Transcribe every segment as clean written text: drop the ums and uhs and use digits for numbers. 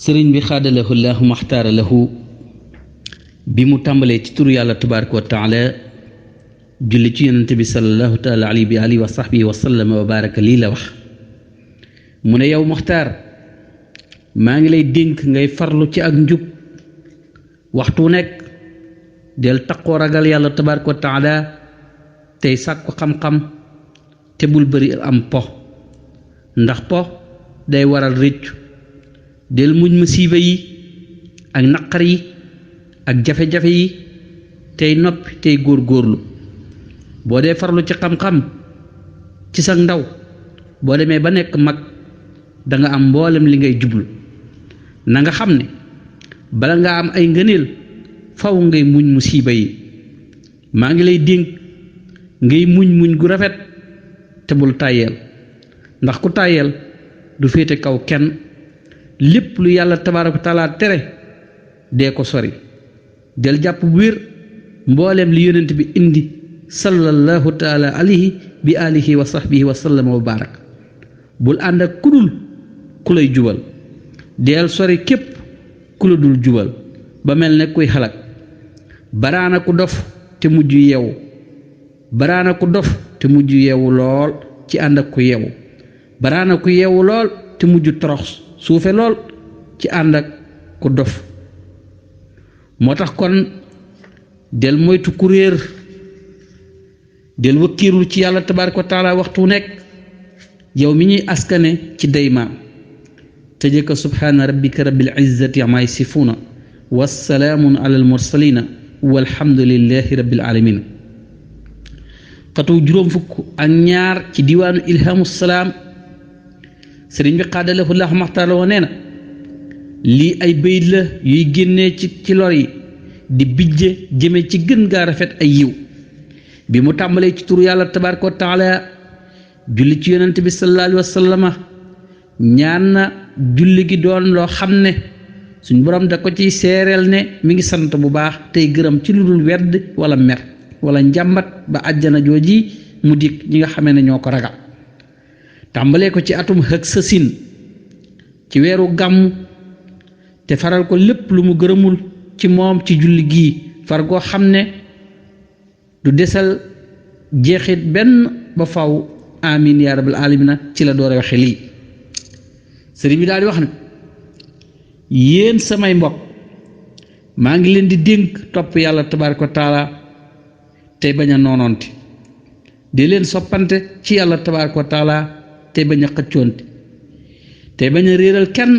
sëriñ bi xaadalahu llahu maxtaara lahu bi mu tàmbalee ci turu yàlla tabaaraka wa taala julli ci yonente bi sallallahu taala alayhi bi alihi wa sahbihi wa sallama wa baraka lii la wax mu ne yow maxtaar maa ngi lay dénk ngay farlu ci ak njub waxtu nekk del taqoo ragal yàlla tabaaraka wa taala tey sàkku xam-xam te bul bëri am po ndax po day waral réccu del muñ masiiba yi ak naqar yi ak jafe-jafe yi tey noppi tey góor-góorlu boo dee farlu ci xam-xam ci sa ndaw boo demee ba nekk mag danga am mboolem li ngay jublu na nga xam ne bala nga am ay ngëneel faw ngay muñ musiiba yi maa ngi lay dénk ngay muñ gu rafet te bul tàyyeel ndax ku tàyyeel du féete kaw kenn lépp lu yàlla tabaaraka wa taala tere dee ko sori del jàpp bu wér mbooleem li yonent bi indi sallallahu taala alayhi bi alihi wa sahbihi wa sallama wa barak bul ànd ak kudul ku lay jubal del sori képp ku la dul jubal ba mel ne kuy xalak baraana ku dof te mujj yeewu baraana ku dof te mujj yeewu lool ci ànd ak ku yeewu baraana ku yeewu lool te mujj torox suufe lool ci ànd ak ku dof moo tax kon del moytu ku réer del wakkiirlu ci yàlla tabaaraka wa taala waxtu nekk yow mi ñuy askane ci daymaa tëje ko subhaana rabbika rabbil izzati ammaa yasifuuna wassalaamun alal mursaliina walhamdulillahi rabbil aalamiin xatu juróom fukk ak ñaar ci diwaanu ilhaamu salaam sëriñ bi xaadalahu llahu maxtaar la nee na lii ay bayit la yuy génnee ci lor yi di bijje jëme ci gën gaa rafet ay yiw bi mu tàmbalee ci turu yàlla tabaaraka wa taala julli ci yonent bi sallallahu alayhi wa sallama ñaan na julli gi doon loo xam ne suñ borom da ko ciy seereel ne mi ngi sant bu baax tey gërëm ci lu dul wedd wala mer wala njàmbat ba àjjana jooji mu dikk ñi nga xamee ne ñoo ko ragal tàmbalee ko ci atum xëg sa sin ci weeru gàmm te faral ko lépp lu mu gërëmul ci moom ci julli gii far goo xam ne du desal jeexit benn ba faw amin yaa rabbal aalamiina ci la doore waxe lii sëriñ bi daal di wax ne yéen samay mbokk maa ngi leen di dénk topp yàlla tabaaraka wa taala tey bañ a noonoonte di leen soppante ci yàlla tabaaraka wa taala tey bañ a xëccoonte tey bañ a réeral kenn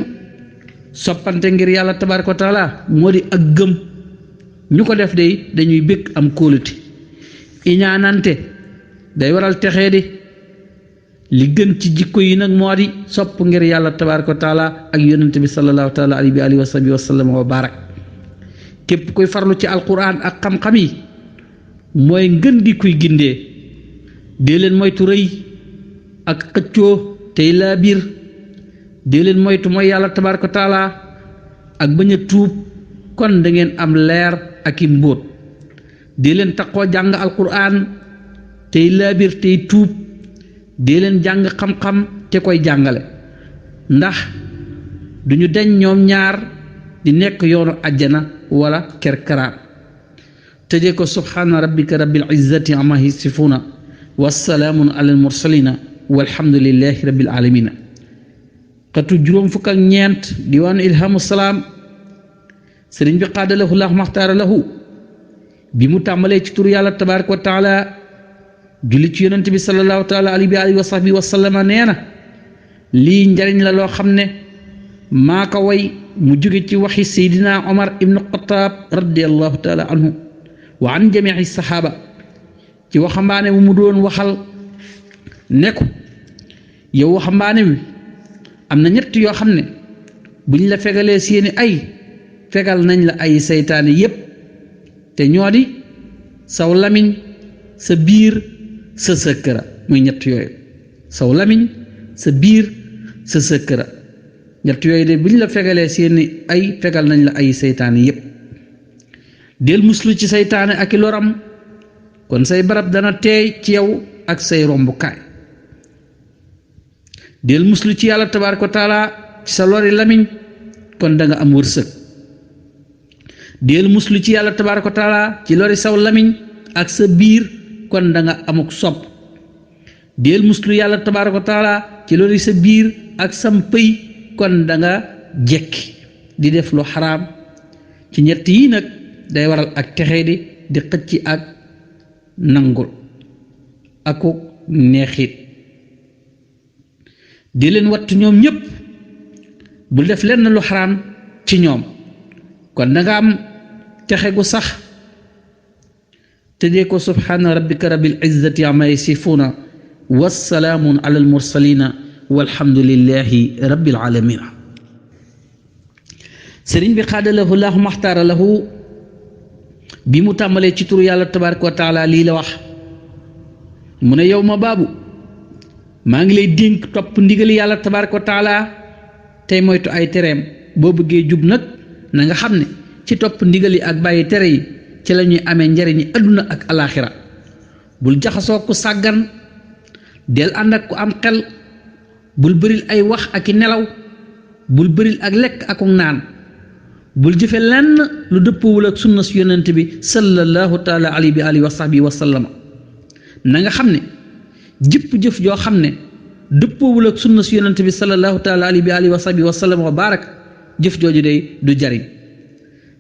soppante ngir yàlla tabaaraka wa taala moo di ak gëm ñu ko def day dañuy bëgg am kóolute iñaanante day waral texee di li gën ci jikko yi nag moo di sopp ngir yàlla tabaaraka wa taala ak yonent bi sallallahu taala alayhi bi alihi wa sahbihi wa sallam wa barak képp koy farlu ci alquran ak xam-xam yi mooy ngën gi kuy gindee dee leen moytu rëy ak xëccoo tey laa biir dee leen moytu mooy yàlla tabaaraka wa taala ak bañ a tuub kon da ngeen am leer ak i mbóot dee leen taqoo jàng alquran tey laa biir tey tuub dee leen jàng xam-xam te koy jàngale ndax duñu deñ ñoom ñaar di nekk yoonu àjjana wala kerkaraan tëje ko subhaana rabbika rabbil izzati ammaa yasifuuna wassalaamun alal mursaliina walhamdulillahi rabbil aalamiina xatu juróom fukk ak ñeent diwaanu ilhaamu salaam sëriñ bi xaadalahu llahu maxtaara lahu bi mu tàmbalee ci turu yàlla tabaaraka wa taala julli ci yonent bi sallallahu taala alayhi wa alihi wa sahbihi wa sallama nee na lii njariñ la loo xam ne maa ko way mu jóge ci waxi seydina omar ibnu xataab radiallahu taala anhu wa an jamici saxaaba ci waxambaane bu mu doon waxal ne ko yow waxambaane wi am na ñett yoo xam ne buñ la fegalee seeni ay fegal nañ la ay seytaane yépp te ñoo di saw lamiñ sa biir sa sëkkëra muy ñett yooyu saw lamiñ sa biir sa sëkkëra ñett yooyu de buñ la fegalee seeni ay fegal nañ la ay seytaane yépp del muslu ci seytaane ak i loram kon say barab dana teey ci yow ak say rombukaay del muslu ci yàlla tabaaraka wa taala ci sa lori lamiñ kon da nga am wërsëg del muslu ci yàlla tabaaraka wa taala ci lori saw lamiñ ak sa biir kon da nga amuk sopp del muslu yàlla tabaaraka wa taala ci lori sa biir ak sam pëy kon da nga jekki di def lu xaraam ci ñett yi nag day waral ak texee di xëcc ak nangul akuk neexit di leen wattu ñoom ñépp bul def lenn lu xaraam ci ñoom kon da nga am texe gu sax tëjee ko subhaana rabbika rabbil izzati amma yasifuuna wassalaamun ala almursalina walhamdulillahi rabbil alamina sëriñ bi xaadalahu laahu maxtaara lahu bi mu tàmbalee ci turu yàlla tabaaraka wa taala lii la wax mu ne yow ma baabu maa ngi lay dénk topp ndigali yàlla tabaaraka wa taala tey moytu ay tereem boo bëggee jub nag na nga xam ne ci topp ndigali ak bàyyi tere yi ci la ñuy amee njariñi adduna ak alaaxira bul jaxasoo ku sàggan del ànd ak ku am xel bul bëril ay wax ak i nelaw bul bëril ak lekk ak naan bul jëfe lenn lu dëppoowul ak sunna su yonent bi sallallahu taala alayhi bi alihi wa sahbihi wa sallama na nga xam ne jëpp jëf joo xam ne dëppoowul ak sunna su yonent bi sallallahu taala alayhi bi alihi wa sahbihi wa sallama wa barak jëf jooju day du jariñ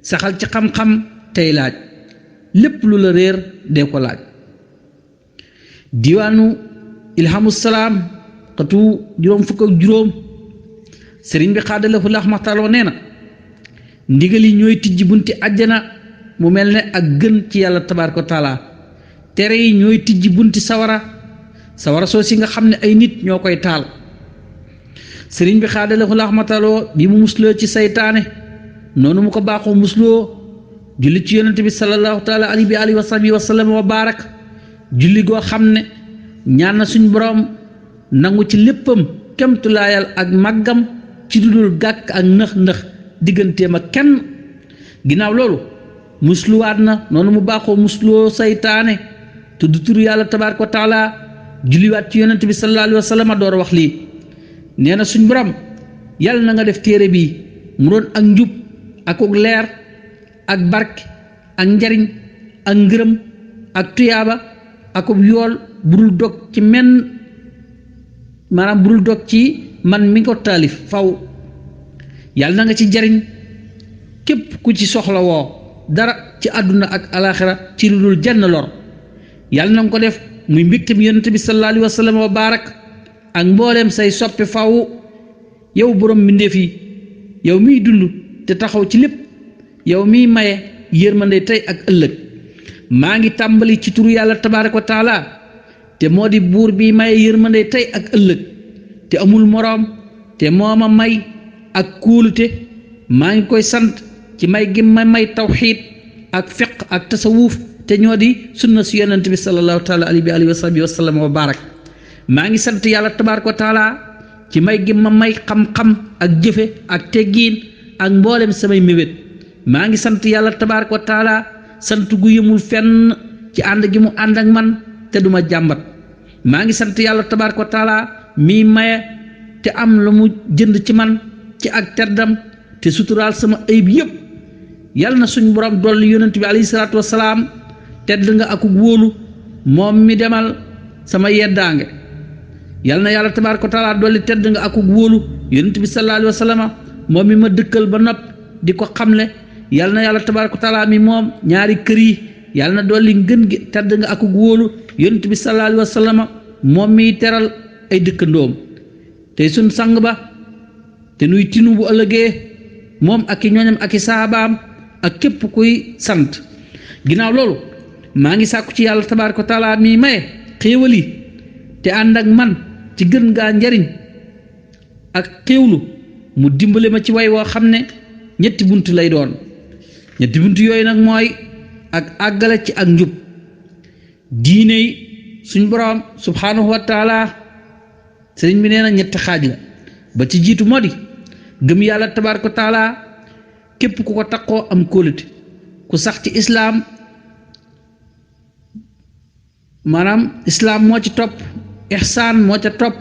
saxal ci xam-xam tey laaj lépp lu la réer dee ko laaj diwaanu ilhamu salaam xatu juróom fukk ak juróom sëriñ bi xaadalahu laahu maxtaaroo nee na ndigal yi ñooy tijji bunti àjjana mu mel ne ak gën ci yàlla tabaaraka wa taala tere yi ñooy tijji bunti sawara soo si nga xam ne ay nit ñoo koy taal sëriñ bi xaadalahu laahu maxtaaroo bi mu musloo ci saytaane noonu mu ko baaxoo musloo julli ci yonent bi sallallahu taala alayhi bi alihi wa sahbihi wa sallam wa barak julli goo xam ne ñaan na suñ boroom nangu ci léppam kemtulaayal ak màggam ci dudul gàkk ak nëx digganteem ak kenn ginnaaw loolu musluwaat na noonu mu baaxoo musloo saytaane tudd turu yàlla tabaaraka wa taala julliwaat ci yonent bi sallallahu alayhi wa sallam door wax lii nee na suñ borom yàlla na nga def téere bii mu doon ak njub ak leer ak barke ak njariñ ak ngërëm ak tuyaaba ak yool budul dog ci budul dog ci man mi ko taalif faw yàlla na nga ci jariñ képp ku ci soxla woo dara ci àdduna ak alaxira ci lu dul jenn lor yàlla na nga ko def muy mbégtam yonent bi sallallahu alayhi wa sallam wa barak ak mbooleem say soppe faw yow borom mbindéef yi yow miy dund te taxaw ci lépp yow miy maye yërmande tey ak ëllëg maa ngi tàmbali ci turu yàlla tabaaraka wa taala te moo di buur bi maye yërmande tey ak ëllëg te amul moroom te moo ma may ak kóolute maa ngi koy sant ci may gi ma may tawxiid ak fiq ak tasawuf te ñoo di sunna su yonent bi sallallahu taala alayhi bi alihi wa sahbihi wa sallam wa barak maa ngi sant yàlla tabaaraka wa taala ci may gi ma may xam-xam ak jëfe ak teggiin ak mboolem samay mébét maa ngi sant yàlla tabaaraka wa taala sant gu yëmul fenn ci ànd gi mu ànd ak man te duma jàmbat maa ngi sant yàlla tabaaraka wa taala mii maye te am lu mu jënd ci man ci ak teddam te suturaal sama ayib yëpp yàlla na suñ borom dolli yonent bi alayhi salaatu wasalaam tedd nga akuk wóolu moom mi demal sama yeddaange yàlla na yàlla tabaaraka wa taala dolli tedd nga akuk wóolu yonent bi sallallahu alayhi wa sallam moom mi ma dëkkal ba nopp di ko xamle yàlla na yàlla tabaaraka wa taala mi moom ñaari kër yi yàlla na dolli ngën gi tedd nga akuk wóolu yonent bi sallallahu alayhi wa sallam moom miy teral ay dëkkandoom tey suñ sang ba te nuy tinu bu ëllëgee moom ak i ñooñam ak i saabaam ak képp kuy sant ginnaaw loolu maa ngi sàkku ci yàlla tabaaraka wa taala mi maye xéewal yi te ànd ak man ci gën gaa njariñ ak xéewlu mu dimbale ma ci way woo xam ne ñetti bunt lay doon ñetti bunt yooyu nag mooy ak àggale ci ak njub diine suñ boroom subhaanahu wa taala sëriñ bi nee na ñetti xaaj la ba ci jiitu moo di gëm yàlla tabaaraka wa taala képp ku ko taqoo am kóolute ku sax ci islaam maanaam islaam moo ci topp ihsaan moo ca topp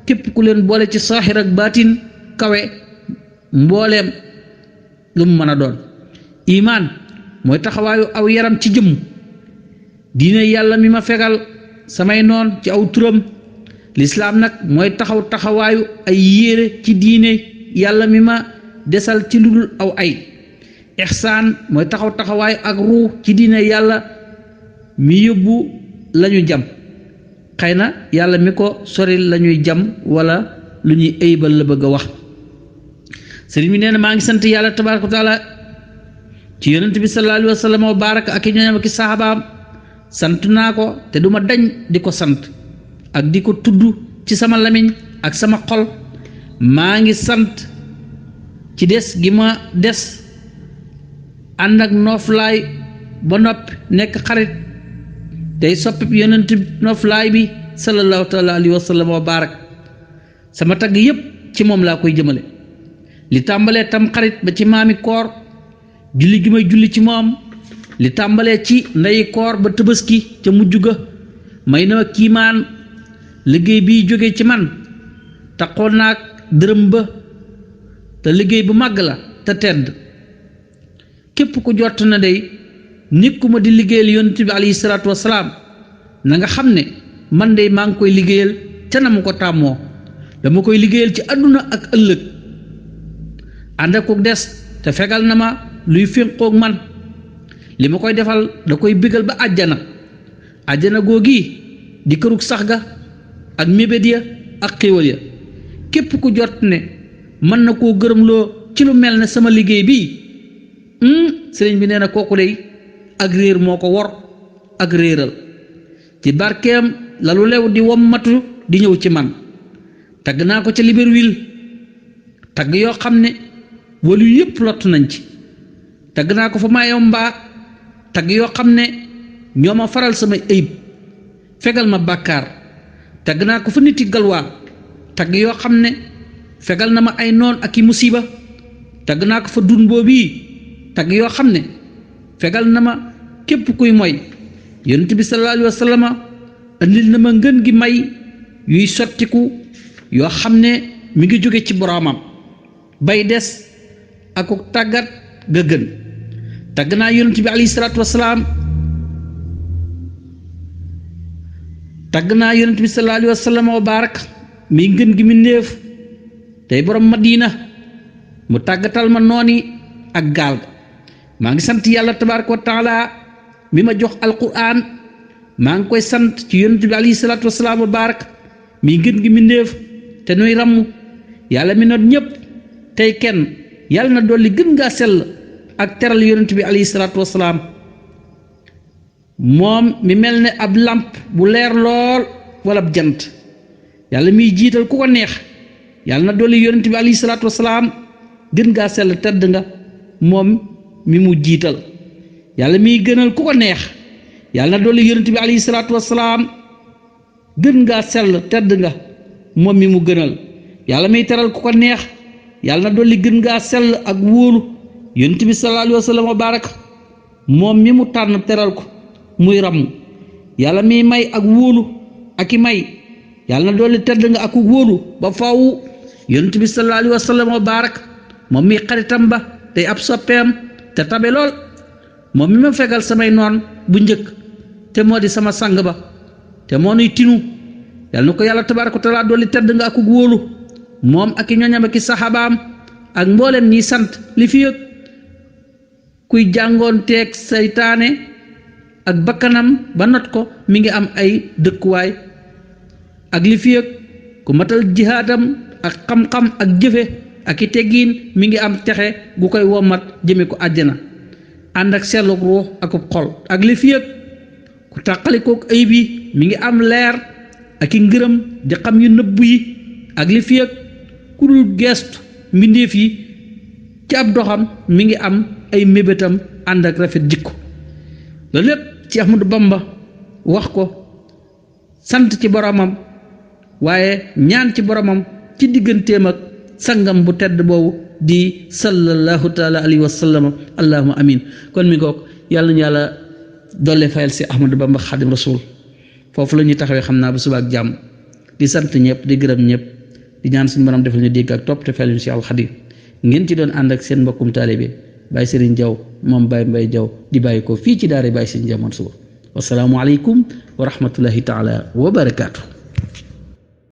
képp ku leen boole ci saaxir ak baatin kawe mbooleem lu mu mën a doon. imaan mooy taxawaayu aw yaram ci jëmm. diine yàlla mi ma fegal samay noon ci aw turam. lislaam nag mooy taxawaayu ay yére ci diine yàlla mi ma desal ci lu dul aw ay. ihsaan mooy taxawaayu ak ruu ci diine yàlla mi yóbbu lañu jam. xëy na yàlla mi ko sori lañuy jam wala lu ñuy ayibal la bëgg a wax. sëriñ bi nee na maa ngi sant yàlla tabaaraka wa taala ci yonent bi sallallahu alayhi wa sallam wa baraka ak i ñoñam ak i saxaabaam. sant naa ko te duma dañ di ko sant ak di ko tudd ci sama lamiñ ak sama xol. maa ngi sant ci des gi ma des ànd ak nooflaay ba noppi nekk xarit tey soppi yonent nooflaay bi sallallahu taala alayhi wa sallam wa barak. sama tagg yépp ci moom laa koy jëmale li tàmbalee tam xarit ba ci maami koor julli gi may julli ci moom li tàmbalee ci ndeyi koor ba tëbaski ca mujj ga may na ma kiimaan liggéey biy jóge ci man taxoon naag dërëm ba te liggéey bu màgg la te tedd. képp ku jot na day nekkuma di liggéeyal yonent bi alayhi salaatu wasalaam na nga xam ne man de maa ngi koy liggéeyal ca na mu ko tàmmoo. dama koy liggéeyal ci àdduna ak ëllëg ànd ak ko des te fegal na ma luy fénqoog man. li ma koy defal da koy bégal ba àjjana googi di kërug sax ga ak mébét ya ak xéewal ya. képp ku jot ne mën na koo gërëmloo ci lu mel ne sama liggéey bii sëriñ bi nee na kooku dey ak réer moo ko wor ak réeral. ci barkeem la lu lew di wommatu di ñëw ci man. tagg naa ko ca Libreville tagg yoo xam ne walu yépp lott nañ ci. tagg naa ko fa Mayomba tagg yoo xam ne ñoo ma faral sama ayib fegal ma bàkkaar. tagg naa ko fa niti galwaa tagg yoo xam ne fegal na ma ay noon ak i musiba. tagg naa ko fa dun boobii tagg yoo xam ne fegal na ma képp kuy moy. yonent bi sallallahu alayhi wa sallam andil na ma ngën gi may yuy sottiku yoo xam ne mi ngi jóge ci boroomam bay des ak tàggat ga gën. tagg naa yonent bi alayhi salaatu wasalaam tagg naa yonent bi sallallahu alayhi wa sallam wa barak mi ngën gi mi néef tey borom Madina mu tàggatal ma nooni ak gaal ga. maa ngi sant yàlla tabaaraka wa taala mi ma jox alquran. maa ngi koy sant ci yonent bi alayhi salaatu wasalaam wa barak mi ngën gi mi néef te nuy ramm. yàlla mi noot ñëpp tey kenn yàlla na dolli gën ngaa sell ak teral yonent bi alayhi salaatu wasalaam. moom mi mel ne ab làmp bu leer lool wala ab jant. yàlla miy jiital ku ko neex yàlla na dolli yonent bi alayhi salaatu wasalaam gën ngaa sell tedd nga moom mi mu jiital. yàlla miy gënal ku ko neex yàlla na dolli yonent bi alayhi salaatu wasalaam gën ngaa sell tedd nga moom mi mu gënal. yàlla miy teral ku ko neex yàlla na dolli gën ngaa sell ak wóolu yonent bi sallallahu alayhi wa sallam wa barak moom mi mu tànn teral ko muy ramm. yàlla miy may ak wóolu ak i may yàlla na dolli tedd nga ak wóolu ba faaw yonent bi sallallahu alayhi wa sallam wa barak moom mi xaritam ba tey ab soppeem te tabe lool moom mi ma fegal samay noon bu njëkk te moo di sama sang ba te moo nuy tinu. yàlla na ko yàlla tabaaraka wa taala dolli tedd nga ak wóolu moom ak i ñoñam ak i saxaabaam ak mboolem ñi sant li fi yëg kuy jàngoon teeg saytaane ak bakkanam ba not ko mi ngi am ay dëkkuwaay ak li fi yëg ku matal jihaadam ak xam-xam ak jëfe ak i teggiin mi ngi am texe gu koy womat jëme ko àjjana ànd ak selluk ruux ak xol. ak li fi yëg ku tàqalikook ayib yi mi ngi am leer ak i ngërëm di xam yu nëbbu yi. ak li fi yëg ku dul geestu mbindeef yi ci ab doxam mi ngi am ay mébétam ànd ak rafet jikko. loolu lépp ci Ahmadu Bamba wax ko sant ci boromam waaye ñaan ci boromam ci digganteem ak sangam bu tedd boobu di sallallahu taala alayhi wa sallam. allahumma amin. kon mi ngoog yàlla ñu yàlla dolle fayal si Ahmadu Bamba xaadim rasul. foofu la ñuy taxawee xam naa ba suba ak jàmm di sant ñëpp di gërëm ñëpp di ñaan suñu borom defal ñu dégg ak topp te fayal ñu si al xadim ngeen ci doon ànd ak seen mbokkum taalibe Baye Serigne Diaw moom Baye Mbaye Diaw di bàyyi ko fii ci daara Baye Serigne Diaw Mansour wasalaamu aleykum wa rahmatullahi taala wa barakaatu.